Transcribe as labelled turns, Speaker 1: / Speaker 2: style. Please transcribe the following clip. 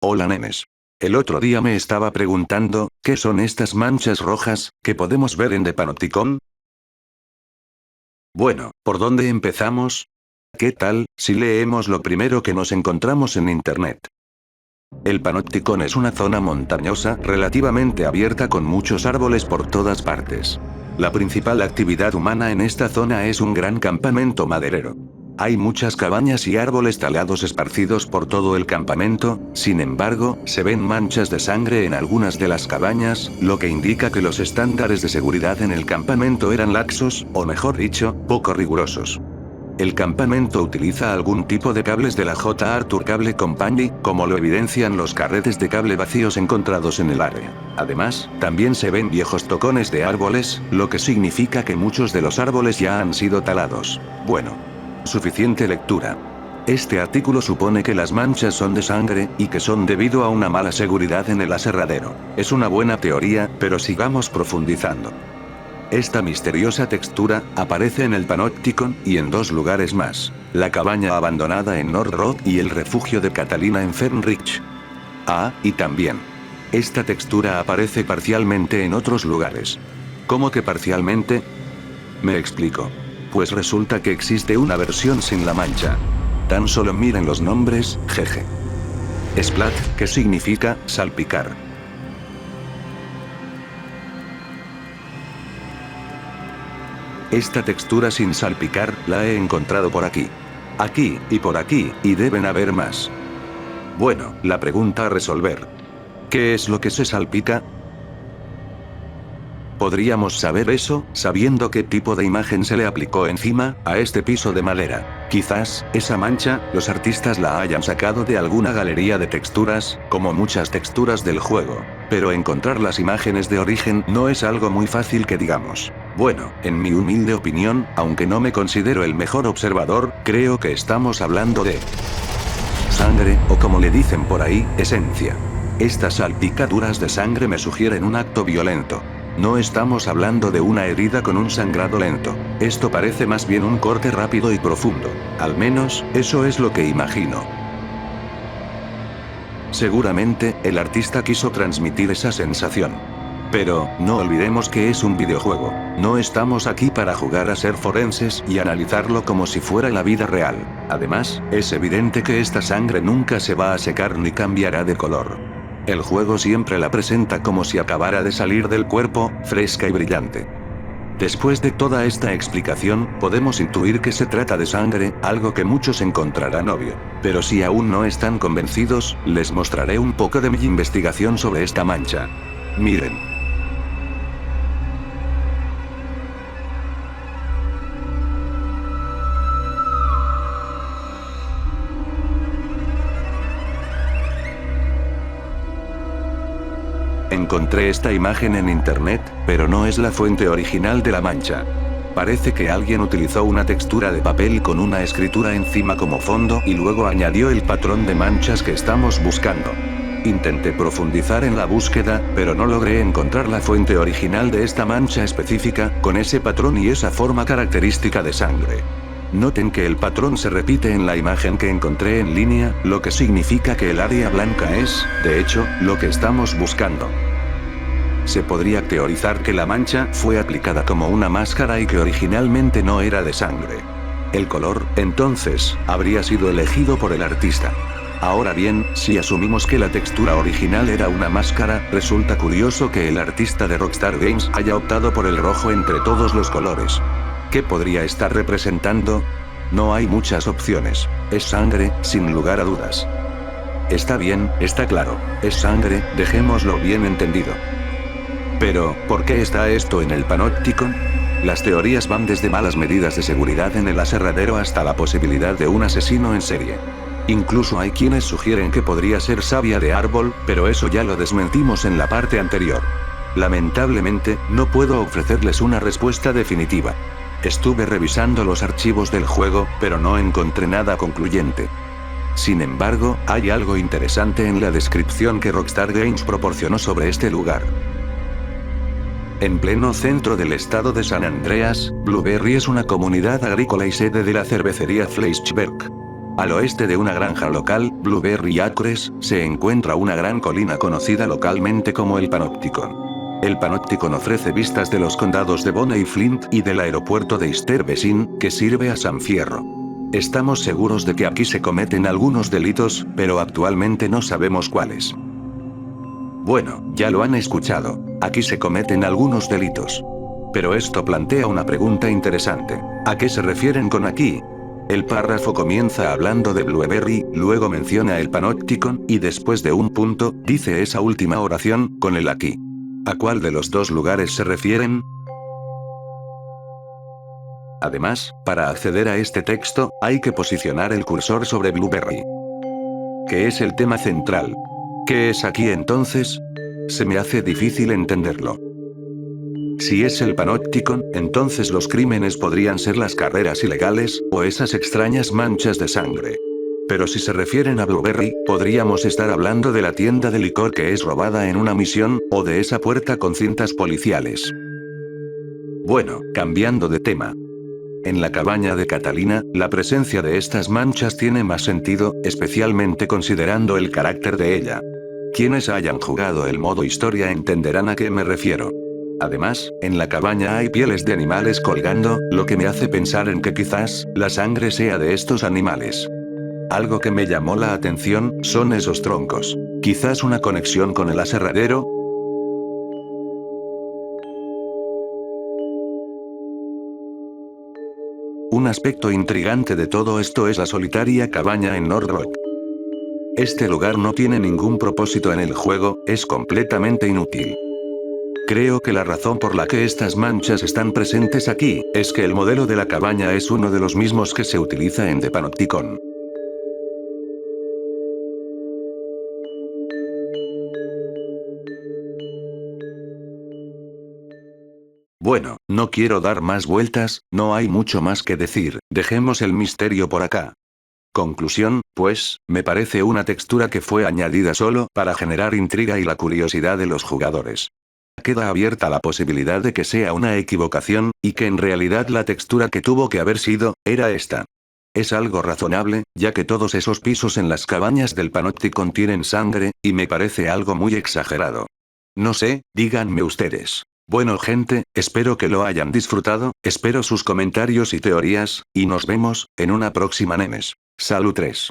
Speaker 1: Hola nenes. El otro día me estaba preguntando, ¿qué son estas manchas rojas, que podemos ver en The Panopticon? Bueno, ¿por dónde empezamos? ¿Qué tal, si leemos lo primero que nos encontramos en internet? El Panopticon es una zona montañosa relativamente abierta con muchos árboles por todas partes. La principal actividad humana en esta zona es un gran campamento maderero. Hay muchas cabañas y árboles talados esparcidos por todo el campamento, sin embargo, se ven manchas de sangre en algunas de las cabañas, lo que indica que los estándares de seguridad en el campamento eran laxos, o mejor dicho, poco rigurosos. El campamento utiliza algún tipo de cables de la J. Arthur Cable Company, como lo evidencian los carretes de cable vacíos encontrados en el área. Además, también se ven viejos tocones de árboles, lo que significa que muchos de los árboles ya han sido talados. Bueno. Suficiente lectura. Este artículo supone que las manchas son de sangre, y que son debido a una mala seguridad en el aserradero. Es una buena teoría, pero sigamos profundizando. Esta misteriosa textura aparece en el Panopticon y en dos lugares más: la cabaña abandonada en North Road y el refugio de Catalina en Fernrich. Y también, esta textura aparece parcialmente en otros lugares. ¿Cómo que parcialmente? Me explico. Pues resulta que existe una versión sin la mancha. Tan solo miren los nombres, jeje. Splat, que significa salpicar. Esta textura sin salpicar, la he encontrado por aquí, y deben haber más. Bueno, la pregunta a resolver: ¿qué es lo que se salpica? Podríamos saber eso, sabiendo qué tipo de imagen se le aplicó encima, a este piso de madera. Quizás, esa mancha, los artistas la hayan sacado de alguna galería de texturas, como muchas texturas del juego. Pero encontrar las imágenes de origen no es algo muy fácil que digamos. Bueno, en mi humilde opinión, aunque no me considero el mejor observador, creo que estamos hablando de sangre, o como le dicen por ahí, esencia. Estas salpicaduras de sangre me sugieren un acto violento. No estamos hablando de una herida con un sangrado lento. Esto parece más bien un corte rápido y profundo. Al menos, eso es lo que imagino. Seguramente, el artista quiso transmitir esa sensación. Pero, no olvidemos que es un videojuego. No estamos aquí para jugar a ser forenses y analizarlo como si fuera la vida real. Además, es evidente que esta sangre nunca se va a secar ni cambiará de color. El juego siempre la presenta como si acabara de salir del cuerpo, fresca y brillante. Después de toda esta explicación, podemos intuir que se trata de sangre, algo que muchos encontrarán obvio. Pero si aún no están convencidos, les mostraré un poco de mi investigación sobre esta mancha. Miren. Encontré esta imagen en internet, pero no es la fuente original de la mancha. Parece que alguien utilizó una textura de papel con una escritura encima como fondo y luego añadió el patrón de manchas que estamos buscando. Intenté profundizar en la búsqueda, pero no logré encontrar la fuente original de esta mancha específica, con ese patrón y esa forma característica de sangre. Noten que el patrón se repite en la imagen que encontré en línea, lo que significa que el área blanca es, de hecho, lo que estamos buscando. Se podría teorizar que la mancha fue aplicada como una máscara y que originalmente no era de sangre. El color, entonces, habría sido elegido por el artista. Ahora bien, si asumimos que la textura original era una máscara, resulta curioso que el artista de Rockstar Games haya optado por el rojo entre todos los colores. ¿Qué podría estar representando? No hay muchas opciones. Es sangre, sin lugar a dudas. Está bien, está claro. Es sangre, dejémoslo bien entendido. Pero, ¿por qué está esto en el Panopticon? Las teorías van desde malas medidas de seguridad en el aserradero hasta la posibilidad de un asesino en serie. Incluso hay quienes sugieren que podría ser savia de árbol, pero eso ya lo desmentimos en la parte anterior. Lamentablemente, no puedo ofrecerles una respuesta definitiva. Estuve revisando los archivos del juego, pero no encontré nada concluyente. Sin embargo, hay algo interesante en la descripción que Rockstar Games proporcionó sobre este lugar. En pleno centro del estado de San Andreas, Blueberry es una comunidad agrícola y sede de la cervecería Fleischberg. Al oeste de una granja local, Blueberry Acres, se encuentra una gran colina conocida localmente como el Panopticon. El Panopticon ofrece vistas de los condados de Bonney y Flint y del aeropuerto de Stuyvesant, que sirve a San Fierro. Estamos seguros de que aquí se cometen algunos delitos, pero actualmente no sabemos cuáles. Bueno, ya lo han escuchado. Aquí se cometen algunos delitos. Pero esto plantea una pregunta interesante. ¿A qué se refieren con aquí? El párrafo comienza hablando de Blueberry, luego menciona el Panopticon, y después de un punto, dice esa última oración, con el aquí. ¿A cuál de los dos lugares se refieren? Además, para acceder a este texto, hay que posicionar el cursor sobre Blueberry, que es el tema central. ¿Qué es aquí entonces? Se me hace difícil entenderlo. Si es el Panopticon, entonces los crímenes podrían ser las carreras ilegales, o esas extrañas manchas de sangre. Pero si se refieren a Blueberry, podríamos estar hablando de la tienda de licor que es robada en una misión, o de esa puerta con cintas policiales. Bueno, cambiando de tema. En la cabaña de Catalina, la presencia de estas manchas tiene más sentido, especialmente considerando el carácter de ella. Quienes hayan jugado el modo historia entenderán a qué me refiero. Además, en la cabaña hay pieles de animales colgando, lo que me hace pensar en que quizás, la sangre sea de estos animales. Algo que me llamó la atención, son esos troncos. Quizás una conexión con el aserradero. Un aspecto intrigante de todo esto es la solitaria cabaña en North Rock. Este lugar no tiene ningún propósito en el juego, es completamente inútil. Creo que la razón por la que estas manchas están presentes aquí, es que el modelo de la cabaña es uno de los mismos que se utiliza en The Panopticon. Bueno, no quiero dar más vueltas, no hay mucho más que decir, dejemos el misterio por acá. Conclusión, pues, me parece una textura que fue añadida solo para generar intriga y la curiosidad de los jugadores. Queda abierta la posibilidad de que sea una equivocación, y que en realidad la textura que tuvo que haber sido, era esta. Es algo razonable, ya que todos esos pisos en las cabañas del Panopticon tienen sangre, y me parece algo muy exagerado. No sé, díganme ustedes. Bueno gente, espero que lo hayan disfrutado, espero sus comentarios y teorías, y nos vemos, en una próxima Nemes. Salud 3.